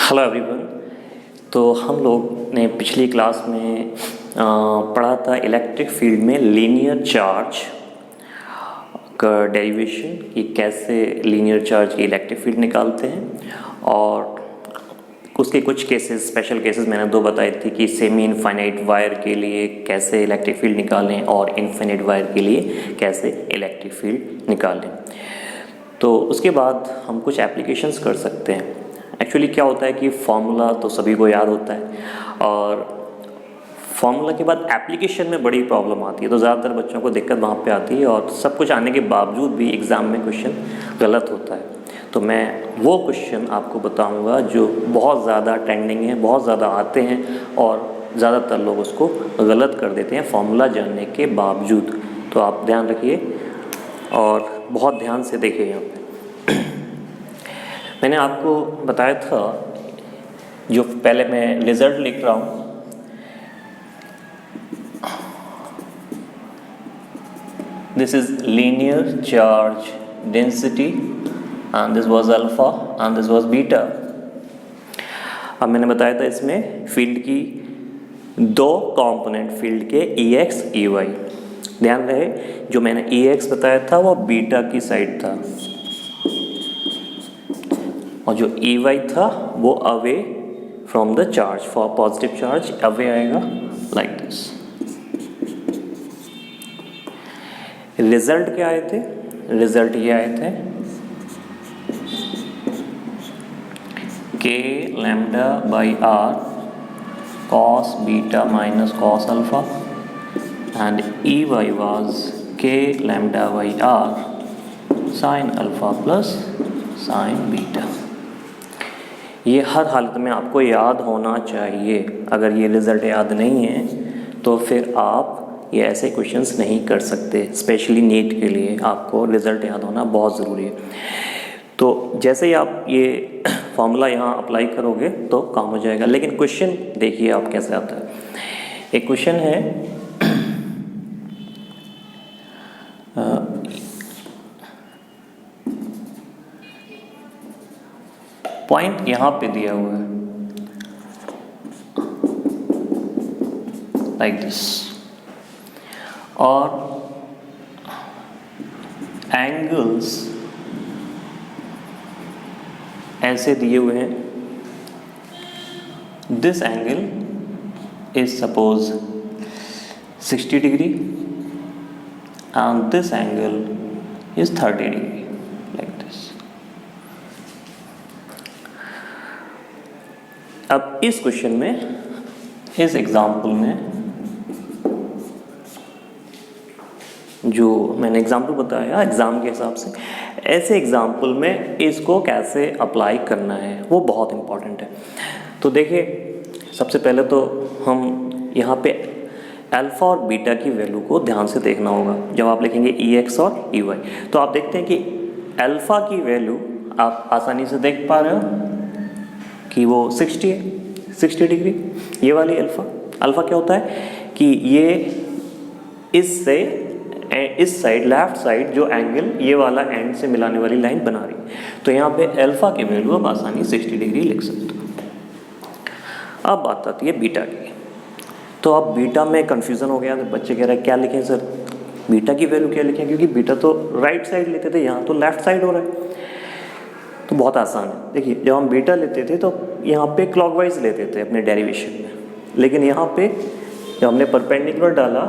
Hello everyone. तो हम लोग ने पिछली क्लास में पढ़ा था इलेक्ट्रिक फील्ड में लीनियर चार्ज का डेरिवेशन कि कैसे लीनियर चार्ज की इलेक्ट्रिक फील्ड निकालते हैं, और उसके कुछ केसेस, स्पेशल केसेस मैंने दो बताए थे कि सेमी इनफाइनाइट वायर के लिए कैसे इलेक्ट्रिक फील्ड निकालें और इनफाइनाइट वायर के लिए कैसे इलेक्ट्रिक फील्ड निकालें। तो उसके बाद हम कुछ एप्लीकेशंस कर सकते हैं। एक्चुअली क्या होता है कि फॉर्मूला तो सभी को याद होता है, और फॉर्मूला के बाद एप्लीकेशन में बड़ी प्रॉब्लम आती है, तो ज़्यादातर बच्चों को दिक्कत वहाँ पे आती है, और सब कुछ आने के बावजूद भी एग्ज़ाम में क्वेश्चन गलत होता है। तो मैं वो क्वेश्चन आपको बताऊँगा जो बहुत ज़्यादा ट्रेंडिंग है, बहुत ज़्यादा आते हैं, और ज़्यादातर लोग उसको गलत कर देते हैं फॉर्मूला जानने के बावजूद। तो आप ध्यान रखिए और बहुत ध्यान से देखिए। यहाँ पे मैंने आपको बताया था, जो पहले मैं रिजल्ट लिख रहा हूँ, this is linear charge density and this was alpha and this was beta. अब मैंने बताया था इसमें फील्ड की दो कंपोनेंट फील्ड के EX EY। ध्यान रहे, जो मैंने EX बताया था वो बीटा की साइड था, और जो EY था वो away from the charge. For positive charge away आएगा लाइक दिस। रिजल्ट क्या आए थे? रिजल्ट ये आए थे K lambda by R cos beta minus cos alpha, and EY was K lambda by R sine alpha plus sign beta. ये हर हालत में आपको याद होना चाहिए। अगर ये रिज़ल्ट याद नहीं है तो फिर आप ये ऐसे क्वेश्चंस नहीं कर सकते। स्पेशली नीट के लिए आपको रिज़ल्ट याद होना बहुत ज़रूरी है। तो जैसे ही आप ये फॉर्मूला यहाँ अप्लाई करोगे तो काम हो जाएगा। लेकिन क्वेश्चन देखिए आप कैसे आता है। एक क्वेश्चन है, पॉइंट यहाँ पे दिया हुआ है लाइक दिस, और एंगल्स ऐसे दिए हुए हैं। This angle is suppose 60 degree and this angle is 30 degree like this. अब इस क्वेश्चन में, इस एग्जाम्पल में, जो मैंने एग्जाम्पल बताया एग्ज़ाम के हिसाब से, ऐसे एग्जाम्पल में इसको कैसे अप्लाई करना है वो बहुत इम्पॉर्टेंट है। तो देखिए, सबसे पहले तो हम यहाँ पे अल्फ़ा और बीटा की वैल्यू को ध्यान से देखना होगा जब आप लिखेंगे EX और EY। तो आप देखते हैं कि अल्फ़ा की वैल्यू आप आसानी से देख पा रहे हो कि वो 60 है, 60 डिग्री। ये वाली अल्फ़ा क्या होता है कि ये इससे इस साइड, लेफ्ट साइड, जो एंगल ये वाला एंड से मिलाने वाली लाइन बना रही है। तो यहाँ पे अल्फ़ा की वैल्यू आप आसानी 60 डिग्री लिख सकते हो। अब बात आती है बीटा की। तो अब बीटा में कन्फ्यूज़न हो गया, तो बच्चे कह रहे हैं क्या लिखें सर, बीटा की वैल्यू क्या लिखें, क्योंकि बीटा तो राइट साइड लेते थे, यहाँ तो लेफ्ट साइड हो रहा है। तो बहुत आसान है। देखिए, जब हम बीटा लेते थे तो यहाँ पे क्लॉकवाइज लेते थे अपने डेरिवेशन में, लेकिन यहाँ पे जब हमने परपेंडिकुलर डाला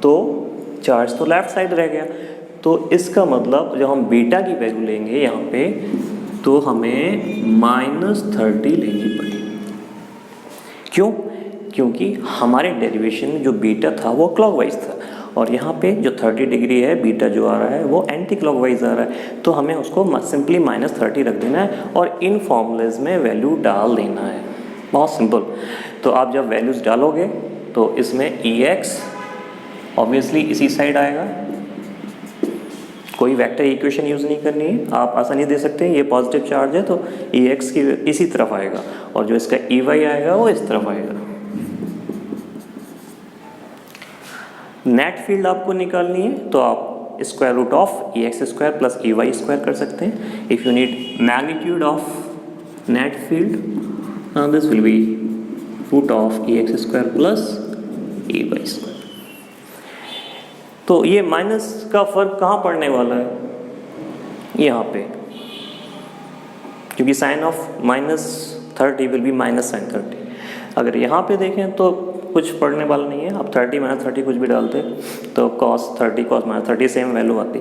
तो चार्ज तो लेफ्ट साइड रह गया। तो इसका मतलब जब हम बीटा की वैल्यू लेंगे यहाँ पे, तो हमें -30 लेनी पड़ेगी। क्यों? क्योंकि हमारे डेरिवेशन में जो बीटा था वो क्लॉकवाइज था, और यहाँ पे जो 30 डिग्री है, बीटा जो आ रहा है वो एंटी क्लॉकवाइज आ रहा है। तो हमें उसको सिंपली -30 रख देना है और इन फॉर्मूलेज में वैल्यू डाल देना है। बहुत सिंपल। तो आप जब वैल्यूज़ डालोगे तो इसमें EX ऑब्वियसली इसी साइड आएगा, कोई वेक्टर इक्वेशन यूज़ नहीं करनी है, आप आसानी दे सकते हैं। ये पॉजिटिव चार्ज है तो EX की इसी तरफ आएगा, और जो इसका EY आएगा वो इस तरफ आएगा। नेट फील्ड आपको निकालनी है तो आप square root of EX square plus EY square कर सकते हैं। If you need magnitude of net field this will be root of a x square plus a y square. तो ये माइनस का फर्क कहाँ पड़ने वाला है, यहाँ पे, क्योंकि sine of -30 will be minus sine 30। अगर यहाँ पे देखें तो कुछ पढ़ने वाला नहीं है, आप 30 -30 कुछ भी डालते तो cos 30 cos -30 सेम वैल्यू आती।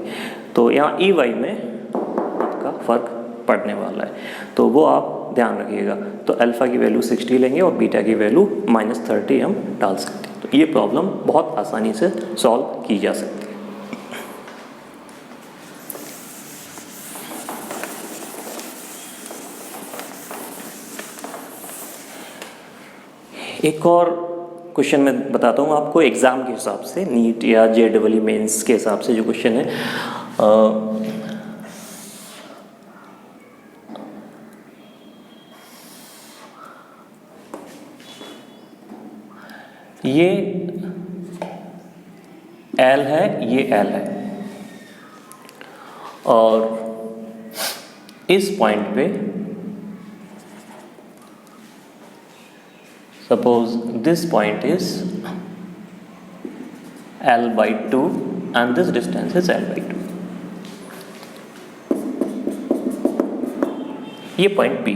तो यहाँ ई वाई में आपका फ़र्क पड़ने वाला है, तो वो आप ध्यान रखिएगा। तो अल्फ़ा की वैल्यू 60 लेंगे और बीटा की वैल्यू -30 हम डाल सकते हैं। तो ये प्रॉब्लम बहुत आसानी से सॉल्व की जा सकती है। एक और क्वेश्चन मैं बताता हूँ आपको एग्ज़ाम के हिसाब से, नीट या JEE मेंस के हिसाब से जो क्वेश्चन है। ये L है, ये L है, और इस पॉइंट पे suppose this point is L/2 and this distance is L/2, ये पॉइंट P,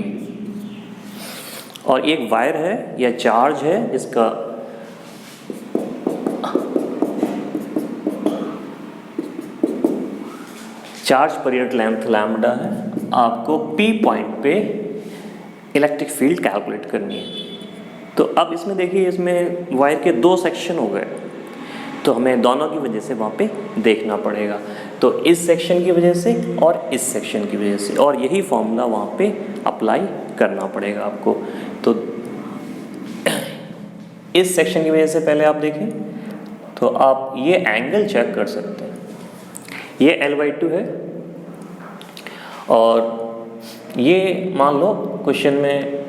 और एक वायर है या चार्ज है जिसका charge per unit length lambda है। आपको P पॉइंट पे इलेक्ट्रिक फील्ड कैलकुलेट करनी है। तो अब इसमें देखिए, इसमें वायर के 2 सेक्शन हो गए, तो हमें दोनों की वजह से वहाँ पे देखना पड़ेगा। तो इस सेक्शन की वजह से और इस सेक्शन की वजह से, और यही फॉर्मूला वहाँ पे अप्लाई करना पड़ेगा आपको। तो इस सेक्शन की वजह से पहले आप देखें तो आप ये एंगल चेक कर सकते हैं। ये L/2 है, और ये मान लो क्वेश्चन में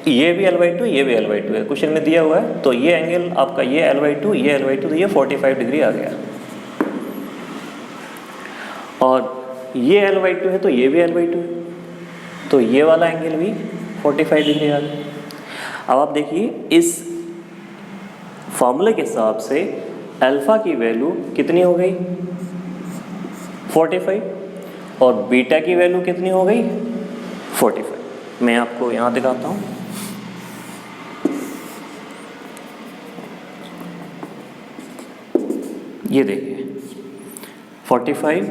ये भी L/2 ये भी L/2 है, क्वेश्चन में दिया हुआ है। तो ये एंगल आपका ये L/2 ये L/2, तो ये 45 डिग्री आ गया, और ये L/2 है तो ये भी L/2 है, तो ये वाला एंगल भी 45 डिग्री आ गया। अब आप देखिए, इस फॉर्मूले के हिसाब से अल्फ़ा की वैल्यू कितनी हो गई 45, और बीटा की वैल्यू कितनी हो गई 45। मैं आपको यहाँ दिखाता हूँ। ये देखिए 45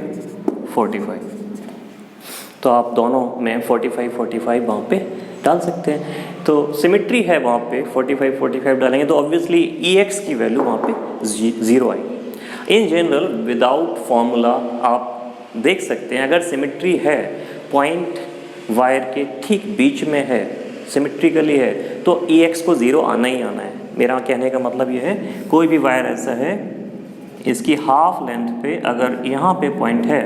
45, तो आप दोनों में 45 45 वहाँ पे डाल सकते हैं। तो सिमेट्री है वहाँ पे, 45 45 डालेंगे तो ऑब्वियसली EX की वैल्यू वहाँ पे 0 आएगी। इन जनरल विदाउट फॉर्मूला आप देख सकते हैं, अगर सिमेट्री है, पॉइंट वायर के ठीक बीच में है, सिमेट्रिकली है, तो EX को 0 आना ही आना है। मेरा कहने का मतलब ये है, कोई भी वायर ऐसा है, इसकी हाफ लेंथ पे अगर यहाँ पे पॉइंट है,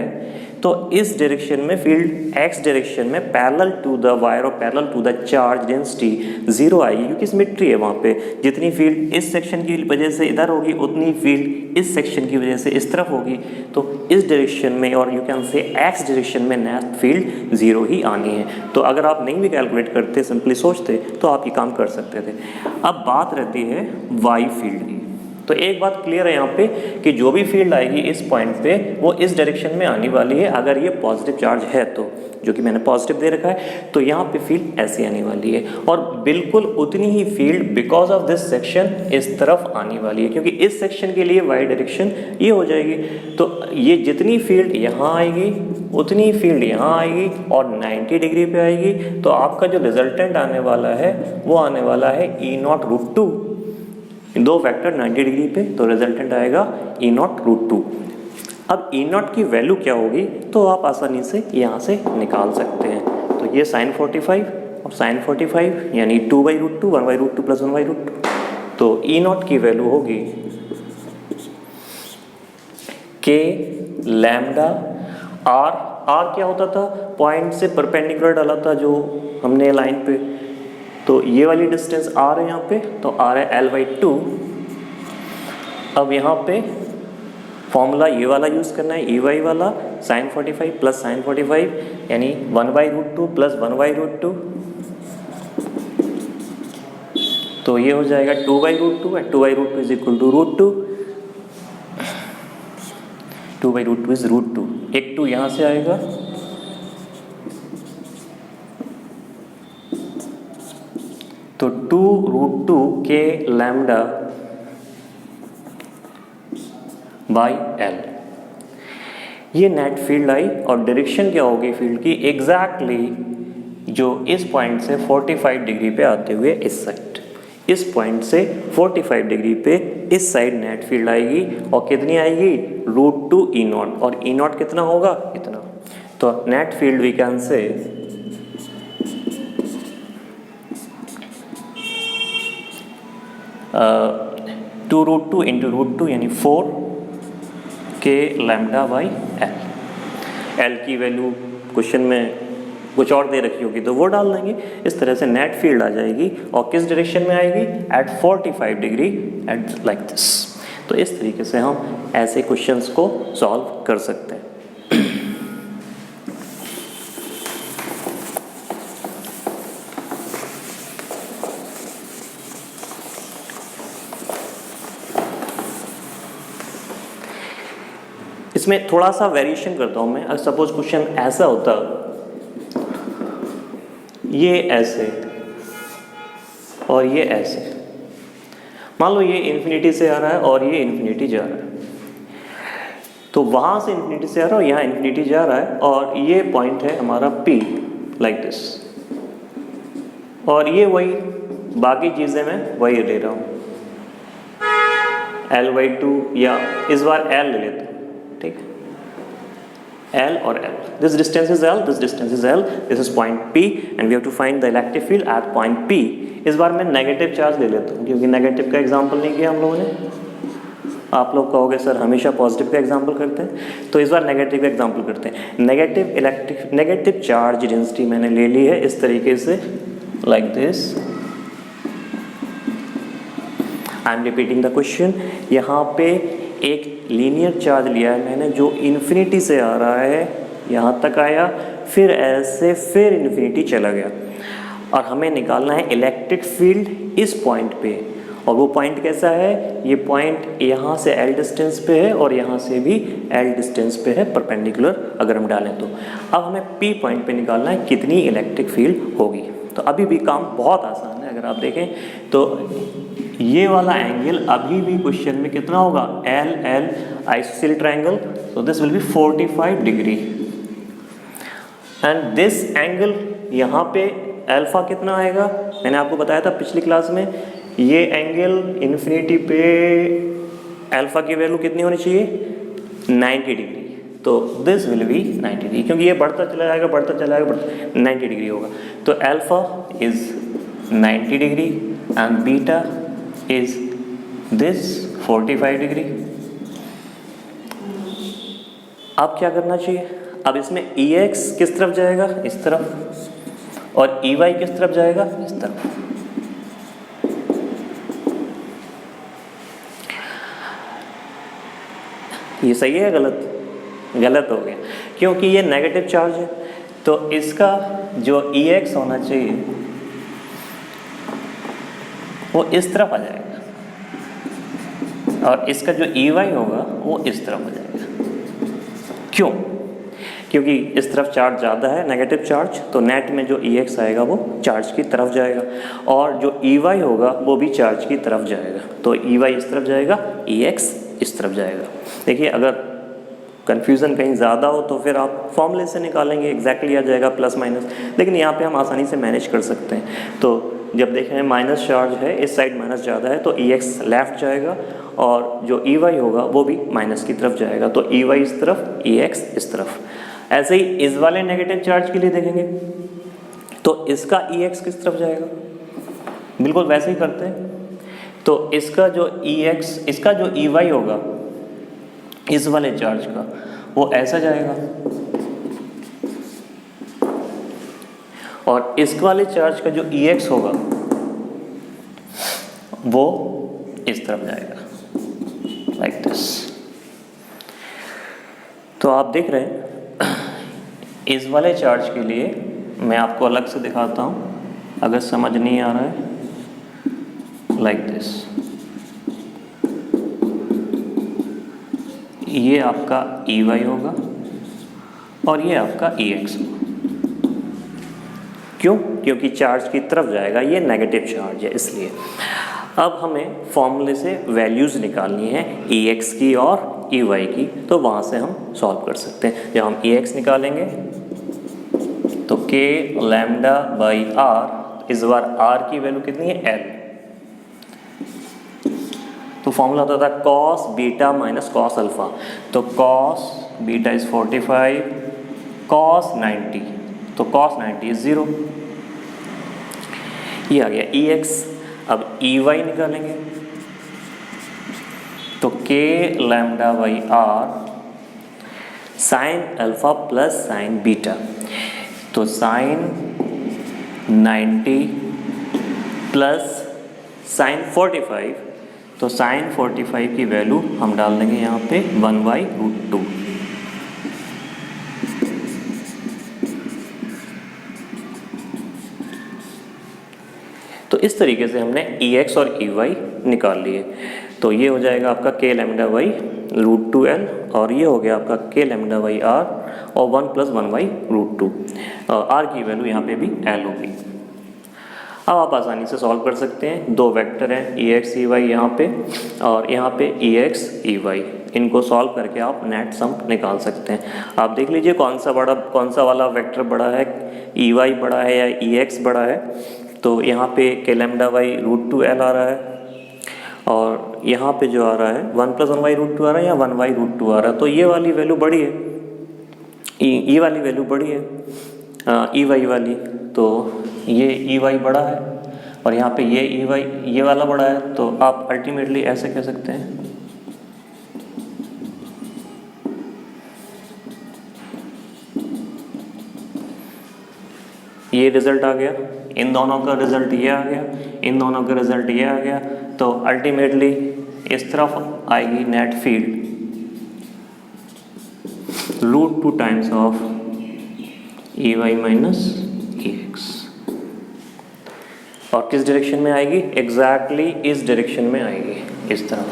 तो इस डायरेक्शन में फील्ड X डायरेक्शन में पैरेलल टू द वायर और parallel to the charge density 0 आएगी, क्योंकि सिमेट्री है वहाँ पे। जितनी फील्ड इस सेक्शन की वजह से इधर होगी, उतनी फील्ड इस सेक्शन की वजह से इस तरफ होगी। तो इस डायरेक्शन में, और you can say X direction में नेट फील्ड 0 ही आनी है। तो अगर आप नहीं भी कैलकुलेट करते, सिंपली सोचते, तो आप ये काम कर सकते थे। अब बात रहती है Y फील्ड की। तो एक बात क्लियर है यहाँ पे कि जो भी फील्ड आएगी इस पॉइंट पे, वो इस डायरेक्शन में आने वाली है। अगर ये पॉजिटिव चार्ज है तो, जो कि मैंने पॉजिटिव दे रखा है, तो यहाँ पे फील्ड ऐसी आने वाली है, और बिल्कुल उतनी ही field because of this section इस तरफ आने वाली है, क्योंकि इस सेक्शन के लिए वाई डायरेक्शन ये हो जाएगी। तो ये जितनी फील्ड यहाँ आएगी उतनी फील्ड यहाँ आएगी और 90 डिग्री पे आएगी। तो आपका जो रिजल्टेंट आने वाला है वो आने वाला है E0√2, दो फैक्टर 90 डिग्री पे, तो रिजल्टेंट आएगा E0√2। अब E0 की वैल्यू क्या होगी, तो आप आसानी से यहाँ से निकाल सकते हैं। तो ये sin 45 और sin 45 यानी 2/√2 1/√2 प्लस 1/√2। तो E0 की वैल्यू होगी K लैम्डा R क्या होता था, पॉइंट से परपेंडिकुलर डाला था जो हमने लाइन पे। तो ये वाली डिस्टेंस R है यहाँ पे, तो R है L/2। अब यहाँ पे फॉर्मूला ये वाला यूज़ करना है, EY वाला, sin 45 प्लस sin 45 यानी 1/√2 प्लस 1/√2 तो ये हो जाएगा 2/√2 and 2/√2 is equal to √2, 2/√2 is √2, एक 2 यहाँ से आएगा, तो 2√2 के लैम्डा बाई एल, ये नेट फील्ड आई। और डायरेक्शन क्या होगी फील्ड की, एग्जैक्टली जो इस पॉइंट से 45 डिग्री पे आते हुए इस साइड, इस पॉइंट से 45 डिग्री पे इस साइड नेट फील्ड आएगी, और कितनी आएगी, √2 E0, और E0 कितना होगा, इतना। तो net field we can say 2√2 into √2 यानी 4 के लैम्डा बाई एल। एल की वैल्यू क्वेश्चन में कुछ और दे रखी होगी तो वो डाल देंगे। इस तरह से नेट फील्ड आ जाएगी, और किस डायरेक्शन में आएगी, at 45 degree, at like this. तो इस तरीके से हम ऐसे क्वेश्चंस को सॉल्व कर सकते हैं। इसमें थोड़ा सा वेरिएशन करता हूँ मैं। अगर सपोज क्वेश्चन ऐसा होता, ये ऐसे और ये ऐसे, मान लो ये इन्फिनिटी से आ रहा है और ये इन्फिनिटी जा रहा है, तो वहाँ से इन्फिनिटी से आ रहा है और यहाँ इन्फिनिटी जा रहा है, और ये पॉइंट है हमारा P, लाइक दिस, और ये वही बाकी चीज़ें मैं वही ले रहा हूँ, L/2, या इस बार L ले लेता हूँ, ठीक, L और L, this distance is L, this distance is L, this is point P and we have to find the electric field at point P। इस बार मैं नेगेटिव चार्ज ले लेता हूँ, क्योंकि नेगेटिव का एग्जांपल नहीं किया हम लोगों ने। आप लोग कहोगे सर हमेशा पॉजिटिव का एग्जांपल करते हैं, तो इस बार नेगेटिव का एग्जांपल करते हैं। नेगेटिव चार्ज डेंसिटी मैंने ले ली है इस तरीके से, like this. I am repeating the question. यहाँ पे एक लीनियर चार्ज लिया है मैंने जो इन्फिनिटी से आ रहा है, यहाँ तक आया, फिर ऐसे फिर इन्फिनिटी चला गया, और हमें निकालना है इलेक्ट्रिक फील्ड इस पॉइंट पे। और वो पॉइंट कैसा है, ये पॉइंट यहाँ से L डिस्टेंस पे है और यहाँ से भी L डिस्टेंस पे है, परपेंडिकुलर अगर हम डालें तो। अब हमें P पॉइंट पे निकालना है कितनी इलेक्ट्रिक फील्ड होगी। तो अभी भी काम बहुत आसान है। अगर आप देखें तो ये वाला एंगल अभी भी क्वेश्चन में कितना होगा, L isosceles triangle, so this will be 45 degree, and this angle यहाँ पे अल्फा कितना आएगा, मैंने आपको बताया था पिछली क्लास में, ये एंगल इन्फिनिटी पे अल्फा की वैल्यू कितनी होनी चाहिए, 90 डिग्री। तो दिस विल बी 90 डिग्री, क्योंकि ये बढ़ता चला जाएगा 90 डिग्री होगा। तो alpha is 90 degree and beta is this 45 degree. अब क्या करना चाहिए, अब इसमें EX किस तरफ जाएगा, इस तरफ, और EY किस तरफ जाएगा, इस तरफ। ये सही है गलत, गलत हो गया, क्योंकि ये नेगेटिव चार्ज है, तो इसका जो EX होना चाहिए वो इस तरफ आ जाएगा, और इसका जो EY होगा वो इस तरफ आ जाएगा। क्यों, क्योंकि इस तरफ चार्ज ज़्यादा है, नेगेटिव चार्ज, तो नेट में जो EX आएगा वो चार्ज की तरफ जाएगा, और जो EY होगा वो भी चार्ज की तरफ जाएगा। तो EY इस तरफ जाएगा, EX इस तरफ जाएगा। देखिए अगर कन्फ्यूज़न कहीं ज़्यादा हो तो फिर आप फॉर्मूले से निकालेंगे, एग्जैक्टली आ जाएगा प्लस माइनस, लेकिन यहाँ पे हम आसानी से मैनेज कर सकते हैं। तो जब देखें माइनस चार्ज है, इस साइड माइनस ज़्यादा है, तो EX लेफ़्ट जाएगा, और जो EY होगा वो भी माइनस की तरफ जाएगा। तो EY इस तरफ, EX इस तरफ। ऐसे ही इस वाले नेगेटिव चार्ज के लिए देखेंगे तो इसका EX किस तरफ जाएगा, बिल्कुल वैसे ही करते हैं। तो इसका जो EX, इसका जो EY होगा इस वाले चार्ज का, वो ऐसा जाएगा, और इस वाले चार्ज का जो EX होगा वो इस तरफ जाएगा, लाइक दिस। तो आप देख रहे हैं इस वाले चार्ज के लिए मैं आपको अलग से दिखाता हूँ, अगर समझ नहीं आ रहा है लाइक दिस। ये आपका EY होगा और ये आपका EX होगा। क्यों? क्योंकि चार्ज की तरफ जाएगा, ये नेगेटिव चार्ज है इसलिए। अब हमें फॉर्मूले से वैल्यूज़ निकालनी है EX की और EY की, तो वहाँ से हम सॉल्व कर सकते हैं। जब हम EX निकालेंगे तो K लैम्डा बाई R, इस बार R की वैल्यू कितनी है? L। तो फॉर्मूला होता था cos beta minus cos alpha, तो cos बीटा इज़ 45, cos 90, तो cos 90 इज़ 0। ये आ गया EX। अब EY निकालेंगे तो K lambda by R sine alpha plus sign beta, तो साइन 90 प्लस साइन 45, तो साइन 45 की वैल्यू हम डाल देंगे यहाँ पे 1/√2। तो इस तरीके से हमने EX और EY निकाल लिए। तो ये हो जाएगा आपका K लैम्डा बाई √2L और ये हो गया आपका K लैम्डा बाई R और 1 + 1/√2। R की वैल्यू यहाँ पे भी L होगी। अब आप आसानी से सॉल्व कर सकते हैं। दो वेक्टर हैं EX EY यहाँ पे और यहाँ पे EX EY, इनको सॉल्व करके आप नेट सम निकाल सकते हैं। आप देख लीजिए कौन सा वाला वेक्टर बड़ा है, EY बड़ा है या EX बड़ा है। तो यहाँ पे K लैम्डा बाई √2L आ रहा है और यहाँ पे जो आ रहा है 1 + 1/√2 आ रहा है या 1/√2 आ रहा है। तो ये वाली वैल्यू बड़ी है, ये वाली वैल्यू बड़ी है EY वाली, तो ये EY बड़ा है और यहाँ पे ये EY ये वाला बड़ा है। तो आप अल्टीमेटली ऐसे कह सकते हैं ये रिजल्ट आ गया, इन दोनों का रिजल्ट ये आ गया, इन दोनों का रिजल्ट ये आ गया। तो अल्टीमेटली इस तरफ आएगी net field √2 times of EY minus EX। और किस डायरेक्शन में आएगी? एग्जैक्टली इस डायरेक्शन में आएगी, इस तरह।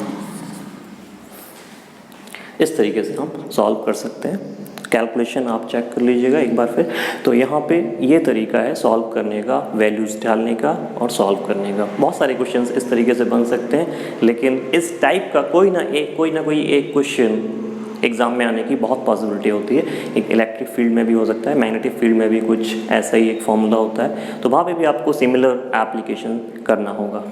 इस तरीके से हम सॉल्व कर सकते हैं। कैलकुलेशन आप चेक कर लीजिएगा एक बार फिर। तो यहाँ पे ये तरीका है सॉल्व करने का, वैल्यूज़ डालने का और सॉल्व करने का। बहुत सारे क्वेश्चंस इस तरीके से बन सकते हैं, लेकिन इस टाइप का कोई ना कोई एक क्वेश्चन एग्ज़ाम में आने की बहुत पॉसिबिलिटी होती है। एक इलेक्ट्रिक फील्ड में भी हो सकता है, मैग्नेटिक फील्ड में भी कुछ ऐसा ही एक फॉर्मूला होता है, तो वहाँ पे भी आपको सिमिलर एप्लीकेशन करना होगा।